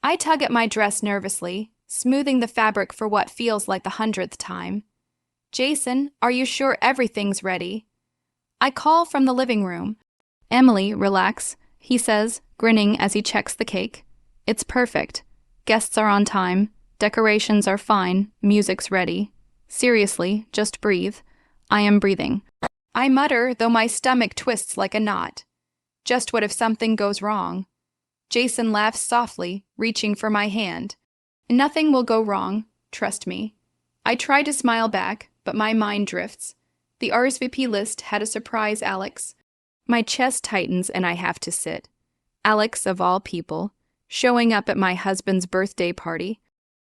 I tug at my dress nervously, smoothing the fabric for what feels like the 100th time. Jason, are you sure everything's ready? I call from the living room. Emily, relax, he says, grinning as he checks the cake. It's perfect. Guests are on time. Decorations are fine. Music's ready. Seriously, just breathe. I am breathing. I mutter, though my stomach twists like a knot. Just what if something goes wrong? Jason laughs softly, reaching for my hand. Nothing will go wrong, trust me. I try to smile back, but my mind drifts. The RSVP list had a surprise Alex. My chest tightens and I have to sit. Alex, of all people, showing up at my husband's birthday party.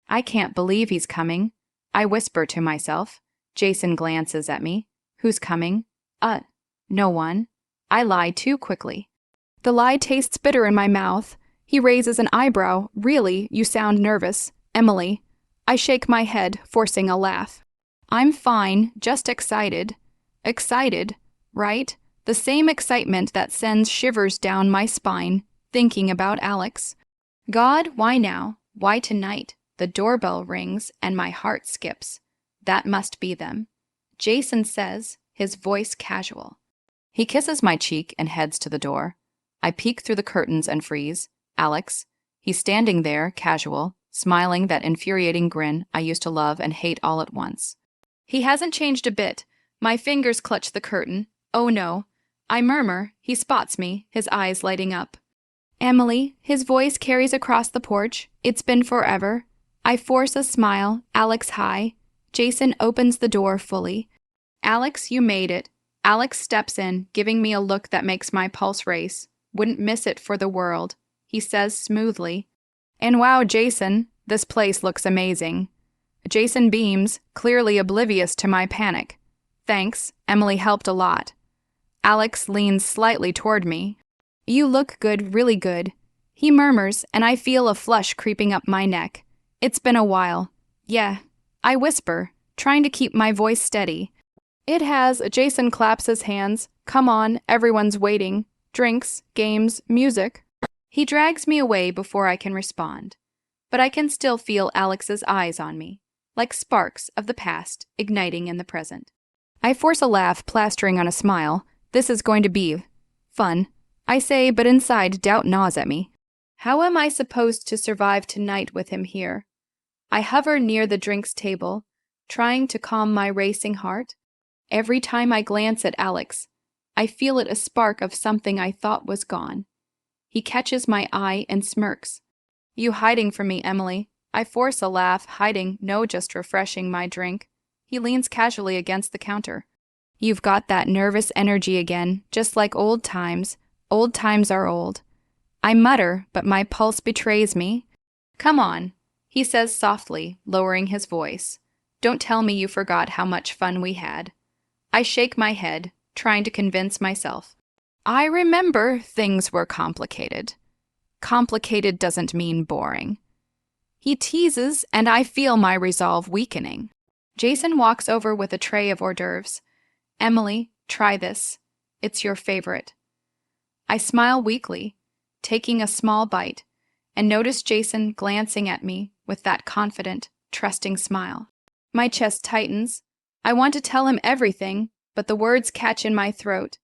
I can't believe he's coming. I whisper to myself. Jason glances at me. Who's coming? No one. I lie too quickly. The lie tastes bitter in my mouth. He raises an eyebrow. Really, you sound nervous. Emily. I shake my head, forcing a laugh. I'm fine, just excited. Excited, right? The same excitement that sends shivers down my spine, thinking about Alex. God, why now? Why tonight? The doorbell rings and my heart skips. That must be them. Jason says, his voice casual. He kisses my cheek and heads to the door. I peek through the curtains and freeze. Alex. He's standing there, casual, smiling that infuriating grin I used to love and hate all at once. He hasn't changed a bit. My fingers clutch the curtain. Oh no. I murmur. He spots me, his eyes lighting up. Emily, his voice carries across the porch. It's been forever. I force a smile. Alex, hi. Jason opens the door fully. Alex, you made it. Alex steps in, giving me a look that makes my pulse race. Wouldn't miss it for the world. He says smoothly. And wow, Jason, this place looks amazing. Jason beams, clearly oblivious to my panic. Thanks, Emily helped a lot. Alex leans slightly toward me. You look good, really good. He murmurs, and I feel a flush creeping up my neck. It's been a while. Yeah. I whisper, trying to keep my voice steady. It has. Jason claps his hands. Come on, everyone's waiting. Drinks, games, music. He drags me away before I can respond. But I can still feel Alex's eyes on me, like sparks of the past igniting in the present. I force a laugh, plastering on a smile. This is going to be fun, I say, but inside doubt gnaws at me. How am I supposed to survive tonight with him here? I hover near the drinks table, trying to calm my racing heart. Every time I glance at Alex, I feel it a spark of something I thought was gone. He catches my eye and smirks. You hiding from me, Emily? I force a laugh, hiding, no, just refreshing my drink. He leans casually against the counter. You've got that nervous energy again, just like old times. Old times are old. I mutter, but my pulse betrays me. Come on, he says softly, lowering his voice. Don't tell me you forgot how much fun we had. I shake my head, trying to convince myself. I remember things were complicated. Complicated doesn't mean boring. He teases, and I feel my resolve weakening. Jason walks over with a tray of hors d'oeuvres. Emily, try this. It's your favorite. I smile weakly, taking a small bite, and notice Jason glancing at me with that confident, trusting smile. My chest tightens. I want to tell him everything, but the words catch in my throat.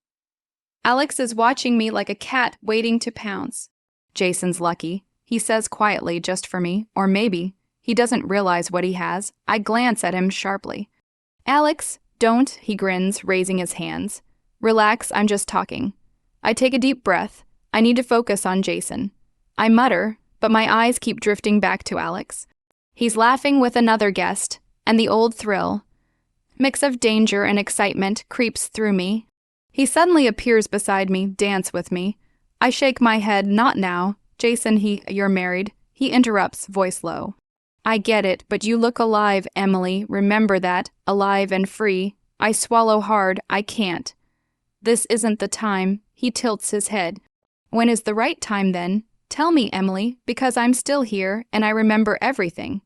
Alex is watching me like a cat waiting to pounce. Jason's lucky, he says quietly just for me, or maybe he doesn't realize what he has. I glance at him sharply. Alex, don't, he grins, raising his hands. Relax, I'm just talking. I take a deep breath. I need to focus on Jason. I mutter, but my eyes keep drifting back to Alex. He's laughing with another guest, and the old thrill, mix of danger and excitement, creeps through me. He suddenly appears beside me, dance with me. I shake my head, not now. Jason, you're married. He interrupts, voice low. I get it, but you look alive, Emily. Remember that, alive and free. I swallow hard, I can't. This isn't the time. He tilts his head. When is the right time then? Tell me, Emily, because I'm still here and I remember everything.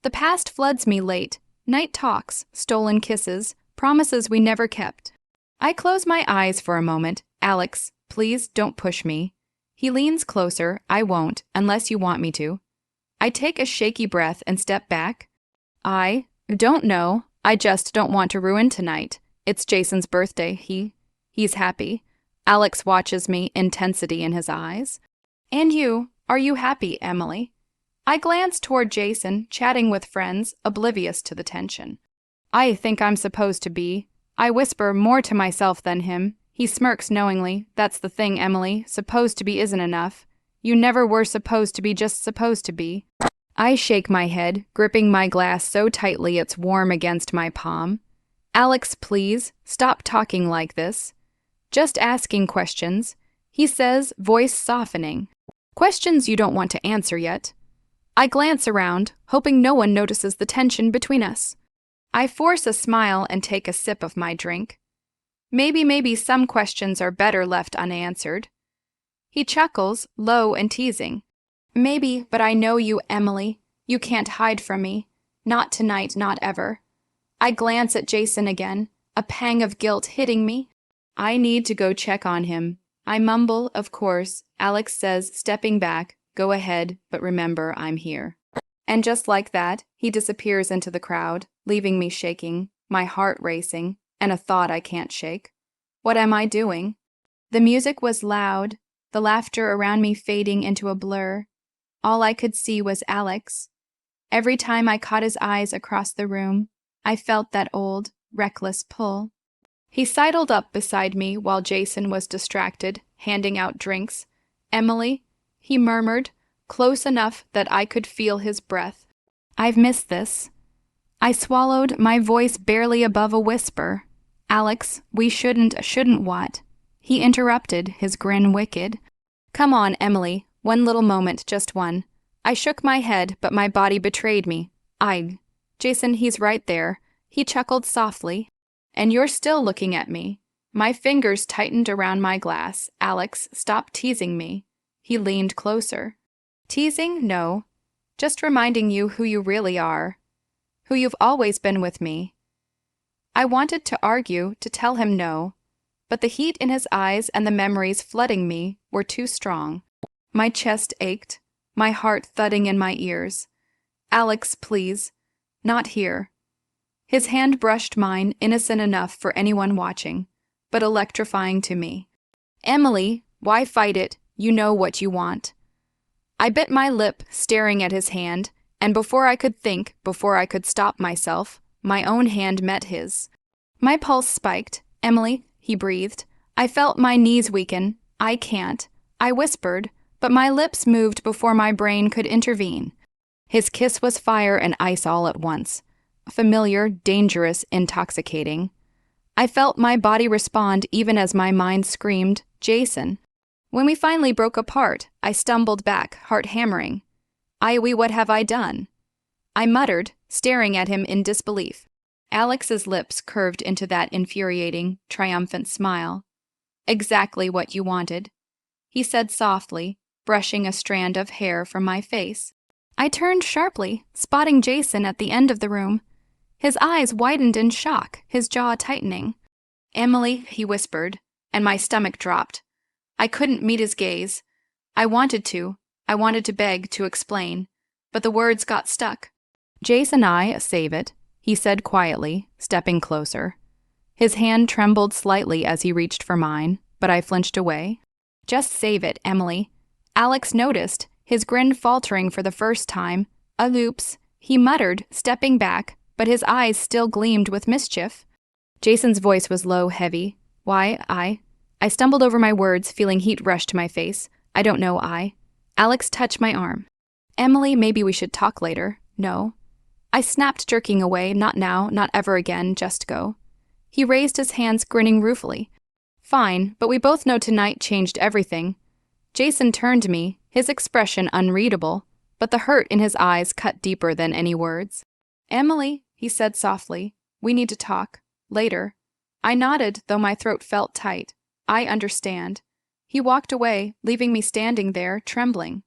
The past floods me late. Night talks, stolen kisses, promises we never kept. I close my eyes for a moment. Alex, please don't push me. He leans closer. I won't, unless you want me to. I take a shaky breath and step back. I don't know. I just don't want to ruin tonight. It's Jason's birthday. He's happy. Alex watches me, intensity in his eyes. And you, are you happy, Emily? I glance toward Jason, chatting with friends, oblivious to the tension. I think I'm supposed to be. I whisper more to myself than him. He smirks knowingly. That's the thing, Emily. Supposed to be isn't enough. You never were supposed to be just supposed to be. I shake my head, gripping my glass so tightly it's warm against my palm. Alex, please, stop talking like this. Just asking questions, he says, voice softening. Questions you don't want to answer yet. I glance around, hoping no one notices the tension between us. I force a smile and take a sip of my drink. Maybe some questions are better left unanswered. He chuckles, low and teasing. Maybe, but I know you, Emily. You can't hide from me. Not tonight, not ever. I glance at Jason again, a pang of guilt hitting me. I need to go check on him. I mumble, of course. Alex says, stepping back, go ahead, but remember, I'm here. And just like that, he disappears into the crowd, leaving me shaking, my heart racing, and a thought I can't shake. What am I doing? The music was loud, the laughter around me fading into a blur. All I could see was Alex. Every time I caught his eyes across the room, I felt that old, reckless pull. He sidled up beside me while Jason was distracted, handing out drinks. Emily, he murmured, close enough that I could feel his breath. I've missed this. I swallowed, my voice barely above a whisper. Alex, we shouldn't what? He interrupted, his grin wicked. Come on, Emily, one little moment, just one. I shook my head, but my body betrayed me. Jason, he's right there. He chuckled softly. And you're still looking at me. My fingers tightened around my glass. Alex, stop teasing me. He leaned closer. Teasing? No. Just reminding you who you really are. Who you've always been with me. I wanted to argue, to tell him no, but the heat in his eyes and the memories flooding me were too strong. My chest ached, my heart thudding in my ears. Alex, please. Not here. His hand brushed mine, innocent enough for anyone watching, but electrifying to me. Emily, why fight it? You know what you want. I bit my lip, staring at his hand, and before I could think, before I could stop myself, my own hand met his. My pulse spiked. Emily, he breathed. I felt my knees weaken. I can't. I whispered, but my lips moved before my brain could intervene. His kiss was fire and ice all at once. Familiar, dangerous, intoxicating. I felt my body respond even as my mind screamed, Jason. When we finally broke apart, I stumbled back, heart hammering. What have I done? I muttered, staring at him in disbelief. Alex's lips curved into that infuriating, triumphant smile. Exactly what you wanted, he said softly, brushing a strand of hair from my face. I turned sharply, spotting Jason at the end of the room. His eyes widened in shock, his jaw tightening. Emily, he whispered, and my stomach dropped. I couldn't meet his gaze. I wanted to beg, to explain, but the words got stuck. Jason, save it, he said quietly, stepping closer. His hand trembled slightly as he reached for mine, but I flinched away. Just save it, Emily. Alex noticed, his grin faltering for the first time. Oops, he muttered, stepping back, but his eyes still gleamed with mischief. Jason's voice was low, heavy. Why, I stumbled over my words, feeling heat rush to my face. I don't know, Alex touched my arm. Emily, maybe we should talk later. No. I snapped, jerking away. Not now, not ever again, just go. He raised his hands, grinning ruefully. Fine, but we both know tonight changed everything. Jason turned to me, his expression unreadable, but the hurt in his eyes cut deeper than any words. Emily, he said softly, we need to talk. Later. I nodded, though my throat felt tight. I understand. He walked away, leaving me standing there, trembling.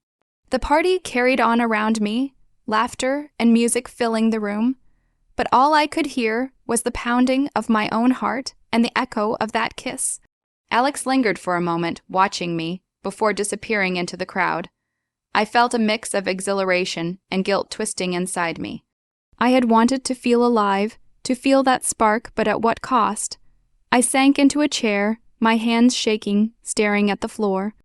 The party carried on around me, laughter and music filling the room, but all I could hear was the pounding of my own heart and the echo of that kiss. Alex lingered for a moment, watching me, before disappearing into the crowd. I felt a mix of exhilaration and guilt twisting inside me. I had wanted to feel alive, to feel that spark, but at what cost? I sank into a chair, my hands shaking, staring at the floor.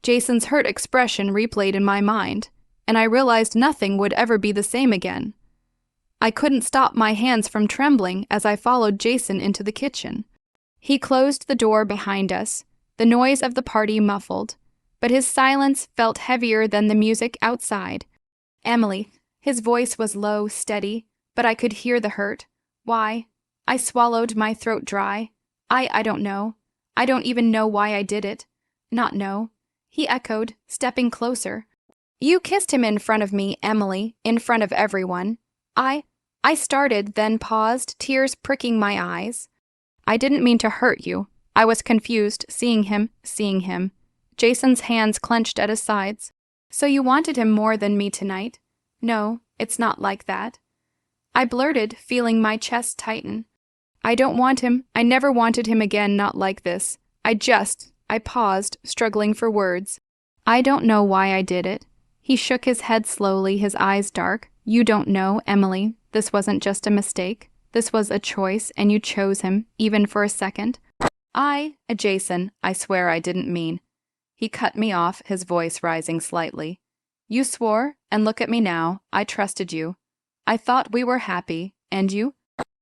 Jason's hurt expression replayed in my mind, and I realized nothing would ever be the same again. I couldn't stop my hands from trembling as I followed Jason into the kitchen. He closed the door behind us, the noise of the party muffled, but his silence felt heavier than the music outside. Emily, his voice was low, steady, but I could hear the hurt. Why? I swallowed, my throat dry. I don't know. I don't even know why I did it. Not know. He echoed, stepping closer. You kissed him in front of me, Emily, in front of everyone. I started, then paused, tears pricking my eyes. I didn't mean to hurt you. I was confused, seeing him. Jason's hands clenched at his sides. So you wanted him more than me tonight? No, it's not like that. I blurted, feeling my chest tighten. I don't want him. I never wanted him again, not like this. I paused, struggling for words. I don't know why I did it. He shook his head slowly, his eyes dark. You don't know, Emily. This wasn't just a mistake. This was a choice, and you chose him, even for a second. Jason, I swear I didn't mean. He cut me off, his voice rising slightly. You swore, and look at me now. I trusted you. I thought we were happy, and you?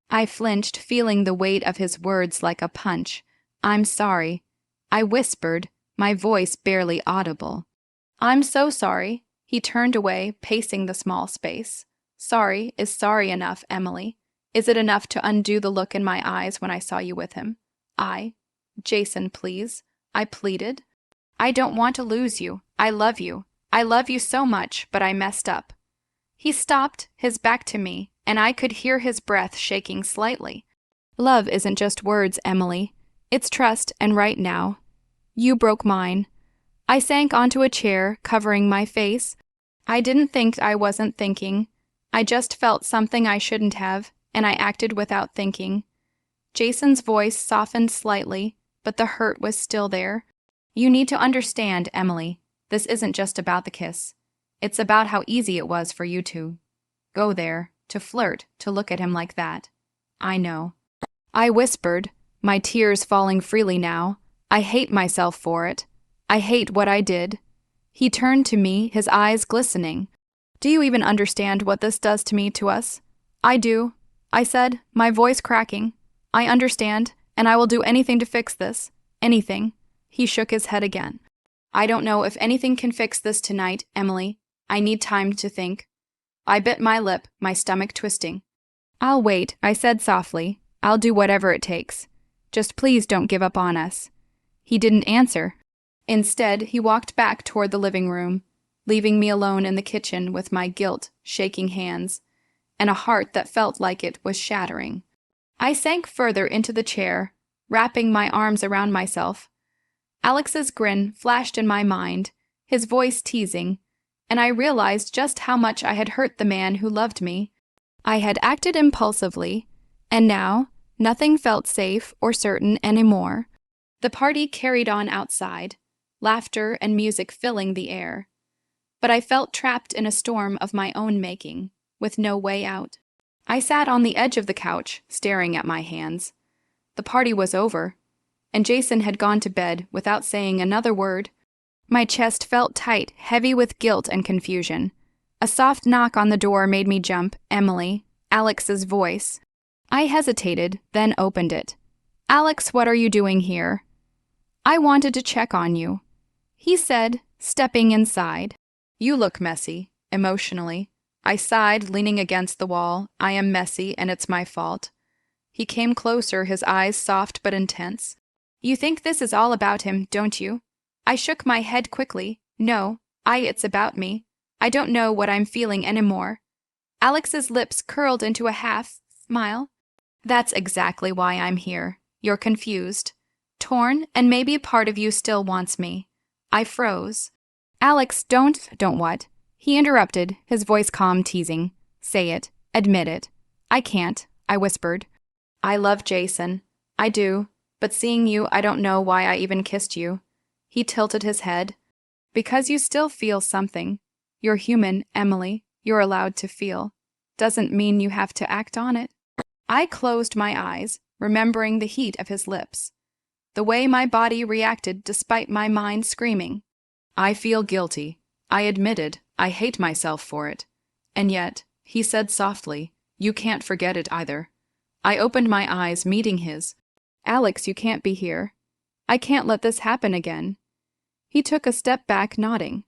I flinched, feeling the weight of his words like a punch. I'm sorry. I whispered, my voice barely audible. I'm so sorry. He turned away, pacing the small space. Sorry is sorry enough, Emily. Is it enough to undo the look in my eyes when I saw you with him? Jason, please. I pleaded. I don't want to lose you. I love you. I love you so much, but I messed up. He stopped, his back to me, and I could hear his breath shaking slightly. Love isn't just words, Emily. It's trust, and right now, you broke mine. I sank onto a chair, covering my face. I didn't think I wasn't thinking. I just felt something I shouldn't have, and I acted without thinking. Jason's voice softened slightly, but the hurt was still there. You need to understand, Emily. This isn't just about the kiss. It's about how easy it was for you to go there, to flirt, to look at him like that. I know. I whispered, my tears falling freely now. I hate myself for it. I hate what I did. He turned to me, his eyes glistening. Do you even understand what this does to me, to us? I do, I said, my voice cracking. I understand, and I will do anything to fix this. Anything. He shook his head again. I don't know if anything can fix this tonight, Emily. I need time to think. I bit my lip, my stomach twisting. I'll wait, I said softly. I'll do whatever it takes. Just please don't give up on us. He didn't answer. Instead, he walked back toward the living room, leaving me alone in the kitchen with my guilt, shaking hands, and a heart that felt like it was shattering. I sank further into the chair, wrapping my arms around myself. Alex's grin flashed in my mind, his voice teasing, and I realized just how much I had hurt the man who loved me. I had acted impulsively, and now nothing felt safe or certain anymore. The party carried on outside, laughter and music filling the air. But I felt trapped in a storm of my own making, with no way out. I sat on the edge of the couch, staring at my hands. The party was over, and Jason had gone to bed without saying another word. My chest felt tight, heavy with guilt and confusion. A soft knock on the door made me jump. Emily, Alex's voice. I hesitated, then opened it. Alex, what are you doing here? I wanted to check on you, he said, stepping inside. You look messy, emotionally. I sighed, leaning against the wall. I am messy, and it's my fault. He came closer, his eyes soft but intense. You think this is all about him, don't you? I shook my head quickly. No, it's about me. I don't know what I'm feeling anymore. Alex's lips curled into a half smile. That's exactly why I'm here. You're confused, torn, and maybe a part of you still wants me. I froze. Alex, don't what? He interrupted, his voice calm, teasing. Say it. Admit it. I can't, I whispered. I love Jason. I do. But seeing you, I don't know why I even kissed you. He tilted his head. Because you still feel something. You're human, Emily. You're allowed to feel. Doesn't mean you have to act on it. I closed my eyes, remembering the heat of his lips, the way my body reacted despite my mind screaming. I feel guilty. I admitted. I hate myself for it. And yet, he said softly, you can't forget it either. I opened my eyes, meeting his. Alex, you can't be here. I can't let this happen again. He took a step back, nodding.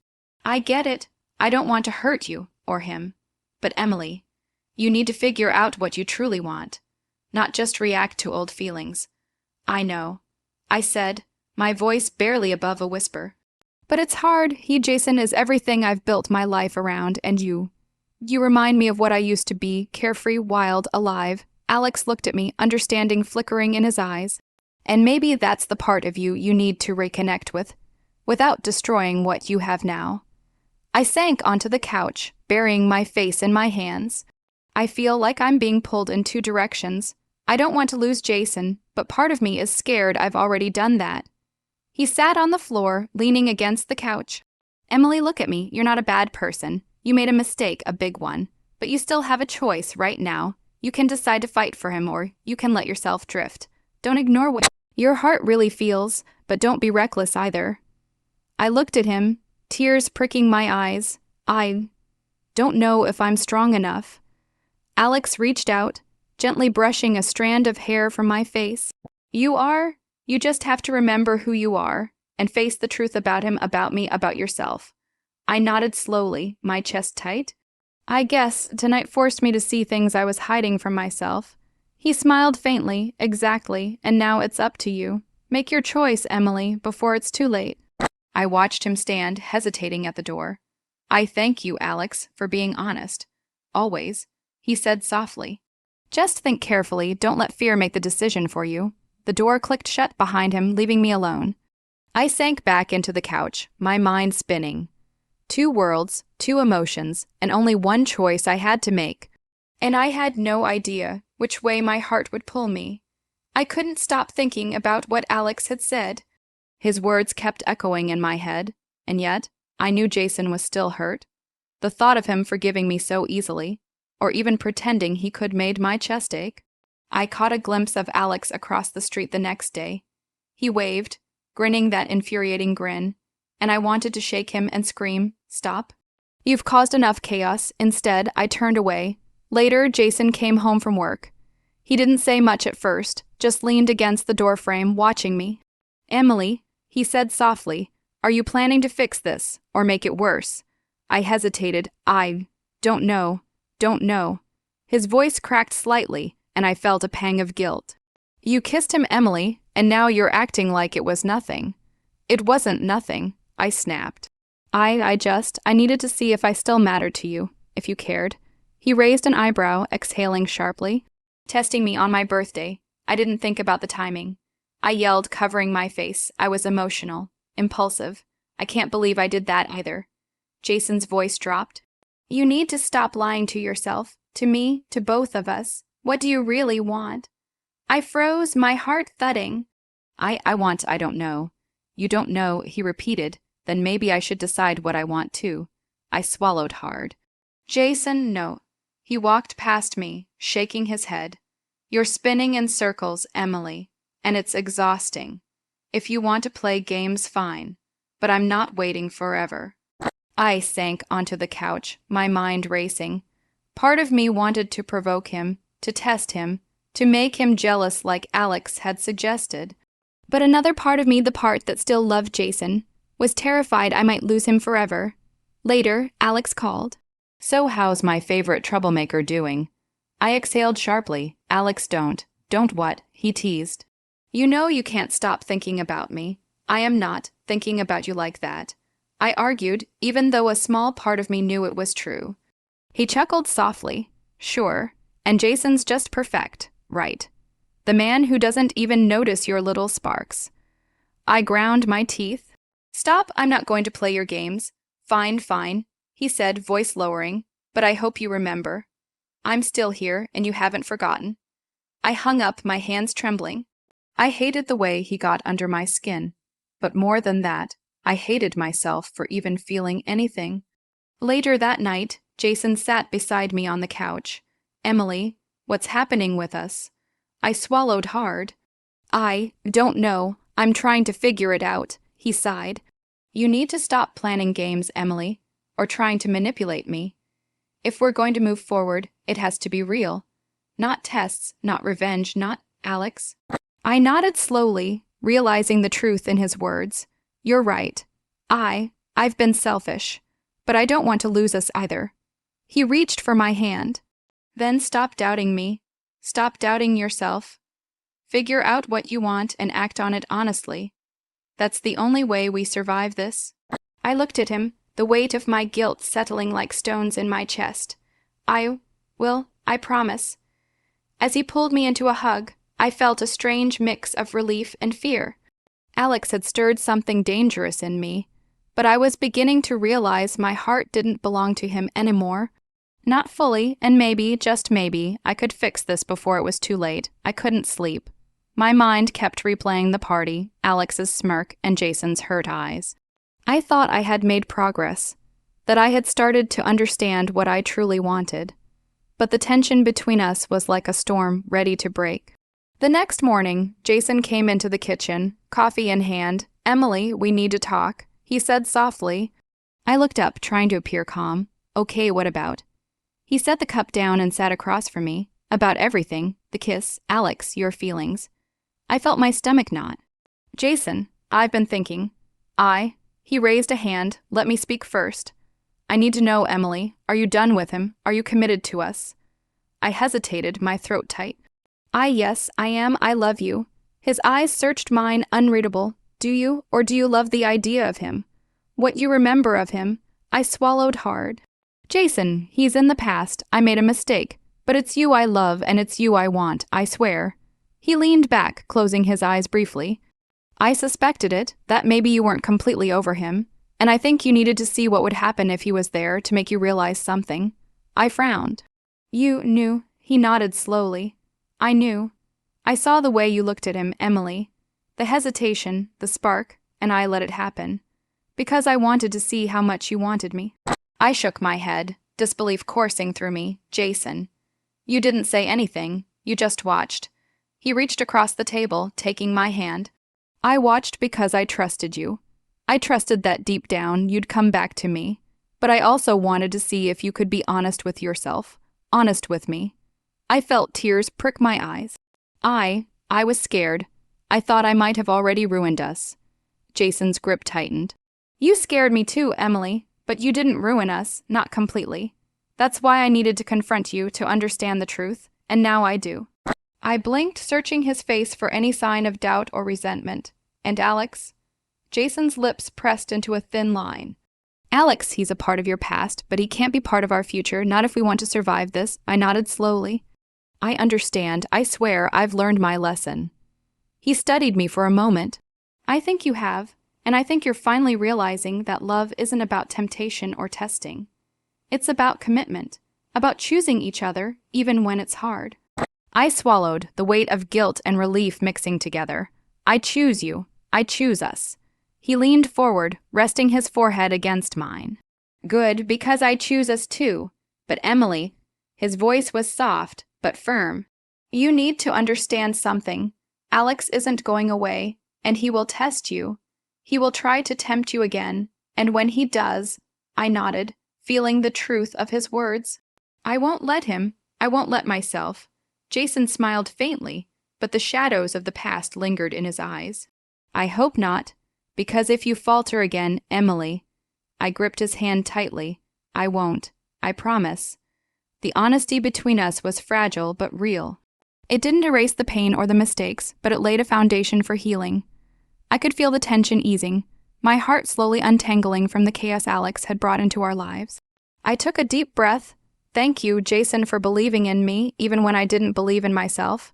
I get it. I don't want to hurt you, or him. But Emily, you need to figure out what you truly want, not just react to old feelings. I know, I said, my voice barely above a whisper. But it's hard. Jason is everything I've built my life around, and you. You remind me of what I used to be, carefree, wild, alive. Alex looked at me, understanding flickering in his eyes. And maybe that's the part of you need to reconnect with, without destroying what you have now. I sank onto the couch, burying my face in my hands. I feel like I'm being pulled in two directions. I don't want to lose Jason, but part of me is scared I've already done that. He sat on the floor, leaning against the couch. Emily, look at me. You're not a bad person. You made a mistake, a big one. But you still have a choice right now. You can decide to fight for him, or you can let yourself drift. Don't ignore what your heart really feels, but don't be reckless either. I looked at him, tears pricking my eyes. I don't know if I'm strong enough. Alex reached out, gently brushing a strand of hair from my face. You are? You just have to remember who you are, and face the truth about him, about me, about yourself. I nodded slowly, my chest tight. I guess tonight forced me to see things I was hiding from myself. He smiled faintly, exactly, and now it's up to you. Make your choice, Emily, before it's too late. I watched him stand, hesitating at the door. I thank you, Alex, for being honest. Always, he said softly. Just think carefully, don't let fear make the decision for you. The door clicked shut behind him, leaving me alone. I sank back into the couch, my mind spinning. 2 worlds, 2 emotions, and only one choice I had to make. And I had no idea which way my heart would pull me. I couldn't stop thinking about what Alex had said. His words kept echoing in my head, and yet I knew Jason was still hurt. The thought of him forgiving me so easily, or even pretending he could, made my chest ache. I caught a glimpse of Alex across the street the next day. He waved, grinning that infuriating grin, and I wanted to shake him and scream, "Stop. You've caused enough chaos." Instead, I turned away. Later, Jason came home from work. He didn't say much at first, just leaned against the doorframe, watching me. Emily, he said softly, are you planning to fix this, or make it worse? I hesitated. I don't know. His voice cracked slightly, and I felt a pang of guilt. You kissed him, Emily, and now you're acting like it was nothing. It wasn't nothing, I snapped. I needed to see if I still mattered to you, if you cared. He raised an eyebrow, exhaling sharply. Testing me on my birthday. I didn't think about the timing. I yelled, covering my face. I was emotional, impulsive. I can't believe I did that either. Jason's voice dropped. You need to stop lying to yourself, to me, to both of us. What do you really want? I froze, my heart thudding. I don't know. You don't know, he repeated. Then maybe I should decide what I want too. I swallowed hard. Jason, no. He walked past me, shaking his head. You're spinning in circles, Emily, and it's exhausting. If you want to play games, fine, but I'm not waiting forever. I sank onto the couch, my mind racing. Part of me wanted to provoke him, to test him, to make him jealous like Alex had suggested. But another part of me, the part that still loved Jason, was terrified I might lose him forever. Later, Alex called. So how's my favorite troublemaker doing? I exhaled sharply. Alex, don't. Don't what? He teased. You know you can't stop thinking about me. I am not thinking about you like that. I argued, even though a small part of me knew it was true. He chuckled softly. Sure. And Jason's just perfect, right? The man who doesn't even notice your little sparks. I ground my teeth. Stop, I'm not going to play your games. Fine, he said, voice lowering, but I hope you remember. I'm still here, and you haven't forgotten. I hung up, my hands trembling. I hated the way he got under my skin, but more than that, I hated myself for even feeling anything. Later that night, Jason sat beside me on the couch. Emily, what's happening with us? I swallowed hard. I don't know. I'm trying to figure it out, he sighed. You need to stop planning games, Emily, or trying to manipulate me. If we're going to move forward, it has to be real. Not tests, not revenge, not Alex. I nodded slowly, realizing the truth in his words. You're right. I've been selfish, but I don't want to lose us either. He reached for my hand. Then stop doubting me. Stop doubting yourself. Figure out what you want and act on it honestly. That's the only way we survive this. I looked at him, the weight of my guilt settling like stones in my chest. I promise. As he pulled me into a hug, I felt a strange mix of relief and fear. Alex had stirred something dangerous in me, but I was beginning to realize my heart didn't belong to him anymore. Not fully, and maybe, just maybe, I could fix this before it was too late. I couldn't sleep. My mind kept replaying the party, Alex's smirk, and Jason's hurt eyes. I thought I had made progress, that I had started to understand what I truly wanted. But the tension between us was like a storm ready to break. The next morning, Jason came into the kitchen, coffee in hand. Emily, we need to talk, he said softly. I looked up, trying to appear calm. Okay, what about? He set the cup down and sat across from me. About everything, the kiss, Alex, your feelings. I felt my stomach knot. Jason, I've been thinking. He raised a hand. Let me speak first. I need to know, Emily, are you done with him? Are you committed to us? I hesitated, my throat tight. Yes, I am. I love you. His eyes searched mine, unreadable. Do you, or do you love the idea of him? What you remember of him? I swallowed hard. Jason, he's in the past. I made a mistake. But it's you I love, and it's you I want, I swear. He leaned back, closing his eyes briefly. I suspected it, that maybe you weren't completely over him, and I think you needed to see what would happen if he was there to make you realize something. I frowned. You knew, he nodded slowly. I knew. I saw the way you looked at him, Emily. The hesitation, the spark, and I let it happen. Because I wanted to see how much you wanted me. I shook my head, disbelief coursing through me. Jason. You didn't say anything, you just watched. He reached across the table, taking my hand. I watched because I trusted you. I trusted that deep down you'd come back to me. But I also wanted to see if you could be honest with yourself, honest with me. I felt tears prick my eyes. I was scared. I thought I might have already ruined us. Jason's grip tightened. You scared me too, Emily, but you didn't ruin us, not completely. That's why I needed to confront you to understand the truth, and now I do. I blinked, searching his face for any sign of doubt or resentment. And Alex? Jason's lips pressed into a thin line. Alex, he's a part of your past, but he can't be part of our future, not if we want to survive this. I nodded slowly. I understand. I swear I've learned my lesson. He studied me for a moment. I think you have, and I think you're finally realizing that love isn't about temptation or testing. It's about commitment, about choosing each other, even when it's hard. I swallowed, the weight of guilt and relief mixing together. I choose you. I choose us. He leaned forward, resting his forehead against mine. Good, because I choose us too. But Emily, his voice was soft, but firm. You need to understand something. Alex isn't going away, and he will test you. He will try to tempt you again, and when he does, I nodded, feeling the truth of his words. I won't let him. I won't let myself. Jason smiled faintly, but the shadows of the past lingered in his eyes. I hope not, because if you falter again, Emily. I gripped his hand tightly. I won't. I promise. The honesty between us was fragile but real. It didn't erase the pain or the mistakes, but it laid a foundation for healing. I could feel the tension easing, my heart slowly untangling from the chaos Alex had brought into our lives. I took a deep breath. Thank you, Jason, for believing in me, even when I didn't believe in myself.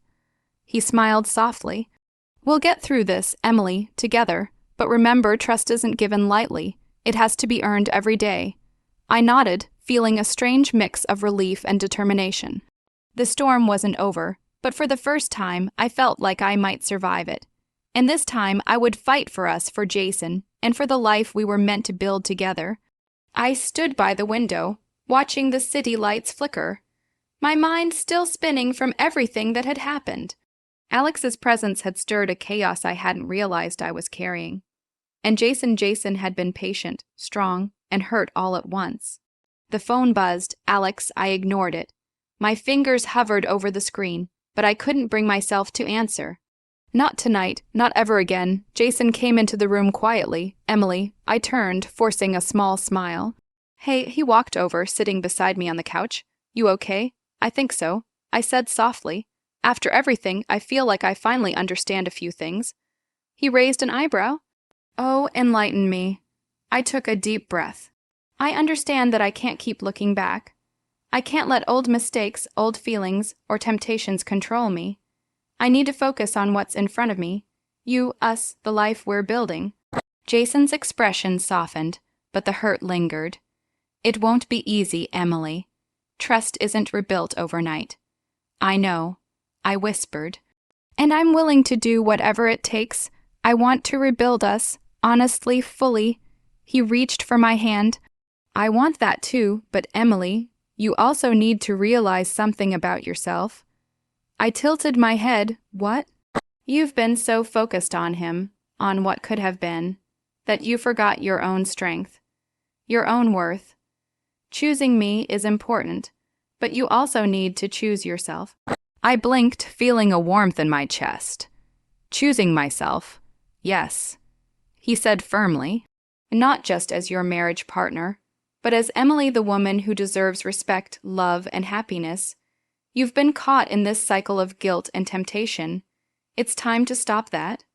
He smiled softly. We'll get through this, Emily, together, but remember, trust isn't given lightly. It has to be earned every day. I nodded, feeling a strange mix of relief and determination. The storm wasn't over, but for the first time, I felt like I might survive it. And this time, I would fight for us, for Jason, and for the life we were meant to build together. I stood by the window, watching the city lights flicker, my mind still spinning from everything that had happened. Alex's presence had stirred a chaos I hadn't realized I was carrying. And Jason had been patient, strong, and hurt all at once. The phone buzzed. Alex, I ignored it. My fingers hovered over the screen, but I couldn't bring myself to answer. Not tonight, not ever again. Jason came into the room quietly. Emily, I turned, forcing a small smile. Hey, he walked over, sitting beside me on the couch. You okay? I think so, I said softly. After everything, I feel like I finally understand a few things. He raised an eyebrow. Oh, enlighten me. I took a deep breath. I understand that I can't keep looking back. I can't let old mistakes, old feelings, or temptations control me. I need to focus on what's in front of me. You, us, the life we're building. Jason's expression softened, but the hurt lingered. It won't be easy, Emily. Trust isn't rebuilt overnight. I know, I whispered. And I'm willing to do whatever it takes. I want to rebuild us, honestly, fully. He reached for my hand. I want that too, but Emily, you also need to realize something about yourself. I tilted my head. What? You've been so focused on him, on what could have been, that you forgot your own strength, your own worth. Choosing me is important, but you also need to choose yourself. I blinked, feeling a warmth in my chest. Choosing myself, yes, he said firmly, not just as your marriage partner, but as Emily, the woman who deserves respect, love, and happiness. You've been caught in this cycle of guilt and temptation. It's time to stop that.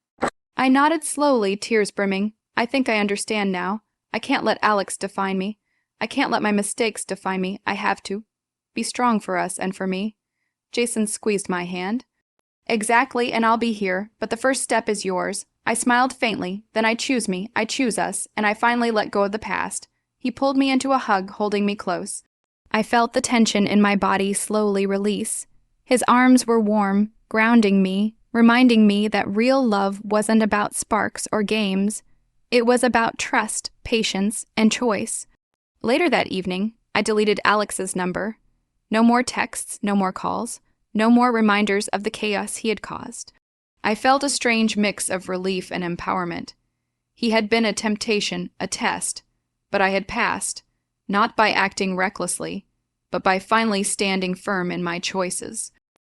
I nodded slowly, tears brimming. I think I understand now. I can't let Alex define me. I can't let my mistakes define me. I have to. Be strong for us and for me. Jason squeezed my hand. Exactly, and I'll be here, but the first step is yours. I smiled faintly, then I choose me, I choose us, and I finally let go of the past. He pulled me into a hug, holding me close. I felt the tension in my body slowly release. His arms were warm, grounding me, reminding me that real love wasn't about sparks or games. It was about trust, patience, and choice. Later that evening, I deleted Alex's number. No more texts, no more calls, no more reminders of the chaos he had caused. I felt a strange mix of relief and empowerment. He had been a temptation, a test, but I had passed, not by acting recklessly, but by finally standing firm in my choices.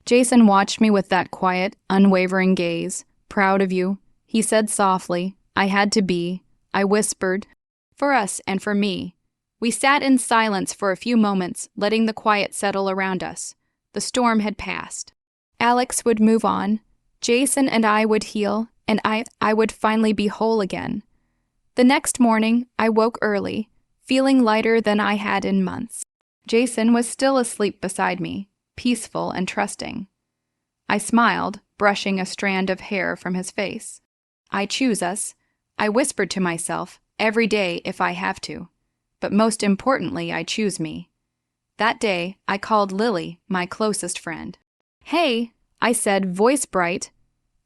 Jason watched me with that quiet, unwavering gaze. Proud of you, he said softly. I had to be. I whispered, for us and for me. We sat in silence for a few moments, letting the quiet settle around us. The storm had passed. Alex would move on. Jason and I would heal, and I would finally be whole again. The next morning, I woke early, feeling lighter than I had in months. Jason was still asleep beside me, peaceful and trusting. I smiled, brushing a strand of hair from his face. I choose us, I whispered to myself, every day if I have to. But most importantly, I choose me. That day, I called Lily, my closest friend. Hey, I said, voice bright.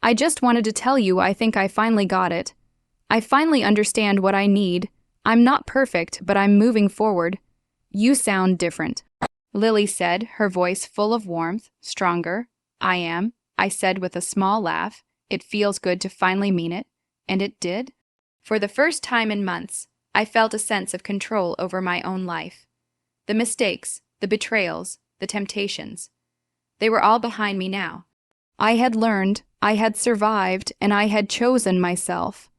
I just wanted to tell you I think I finally got it. I finally understand what I need. I'm not perfect, but I'm moving forward. You sound different. Lily said, her voice full of warmth, stronger. I am, I said with a small laugh. It feels good to finally mean it. And it did. For the first time in months, I felt a sense of control over my own life. The mistakes, the betrayals, the temptations. They were all behind me now. I had learned, I had survived, and I had chosen myself.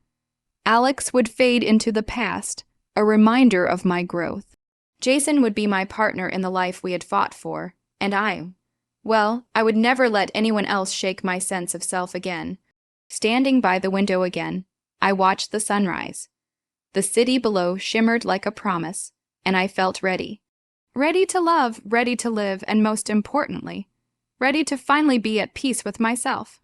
Alex would fade into the past, a reminder of my growth. Jason would be my partner in the life we had fought for, and I would never let anyone else shake my sense of self again. Standing by the window again, I watched the sunrise. The city below shimmered like a promise, and I felt ready. Ready to love, ready to live, and most importantly, ready to finally be at peace with myself.